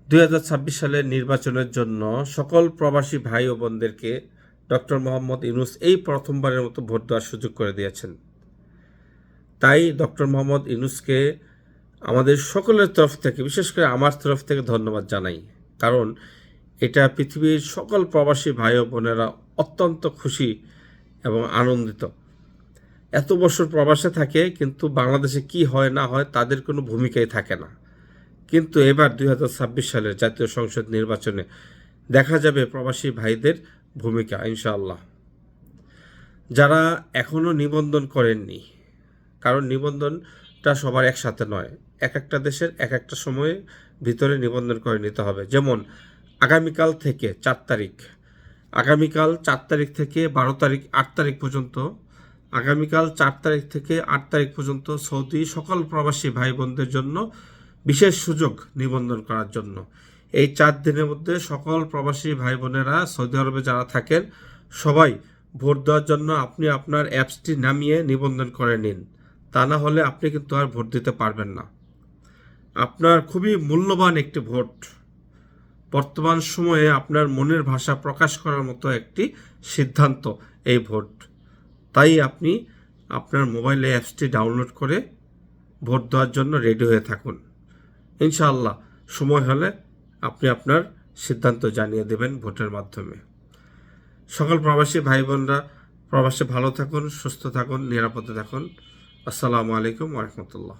2026 সালের নির্বাচনের জন্য সকল প্রবাসী ভাই ও বোনদেরকে ডক্টর মোহাম্মদ ইউনূস এই প্রথমবারের মতো ভোট দেওয়ার সুযোগ করে দিয়েছেন। তাই ডক্টর মোহাম্মদ ইউনূসকে আমাদের সকলের তরফ থেকে, বিশেষ করে আমার তরফ থেকে ধন্যবাদ জানাই। কারণ এটা পৃথিবীর সকল প্রবাসী ভাই ও বোনেরা অত্যন্ত খুশি এবং আনন্দিত। এত বছর প্রবাসে থাকে কিন্তু বাংলাদেশে কি হয় না হয় তাদের কোনো ভূমিকাই থাকে না। কিন্তু এবার 2026 সালের জাতীয় সংসদ নির্বাচনে দেখা যাবে প্রবাসী ভাইদের ভূমিকা ইনশাআল্লাহ। যারা এখনও নিবন্ধন করেননি, কারণ নিবন্ধনটা সবার একসাথে নয়, এক একটা দেশের এক একটা সময়ের ভিতরে নিবন্ধন করে নিতে হবে। যেমন আগামীকাল থেকে 4 তারিখ, আগামীকাল 4 তারিখ থেকে 12 তারিখ 8 তারিখ পর্যন্ত, আগামীকাল 4 তারিখ থেকে 8 তারিখ পর্যন্ত সৌদি সকল প্রবাসী ভাই বোনদের জন্য বিশেষ সুযোগ নিবন্ধন করার জন্য। এই 4 দিনের মধ্যে সকল প্রবাসী ভাই বোনেরা সৌদি আরবে যারা থাকেন সবাই ভোট দেওয়ার জন্য আপনি আপনার অ্যাপসটি নামিয়ে নিবন্ধন করে নিন। তা না হলে আপনি কিন্তু আর ভোট দিতে পারবেন না। আপনার খুবই মূল্যবান একটি ভোট, বর্তমান সময়ে আপনার মনের ভাষা প্রকাশ করার মতো একটি সিদ্ধান্ত এই ভোট। তাই আপনি আপনার মোবাইলে অ্যাপসটি ডাউনলোড করে ভোট দেওয়ার জন্য রেডি হয়ে থাকুন। ইনশাআল্লাহ সময় হলে আপনি আপনার সিদ্ধান্ত জানিয়ে দেবেন ভোটের মাধ্যমে। সকল প্রবাসী ভাই বোনরা প্রবাসে ভালো থাকুন, সুস্থ থাকুন, নিরাপদে থাকুন। আসসালামু আলাইকুম ওয়া রাহমাতুল্লাহ।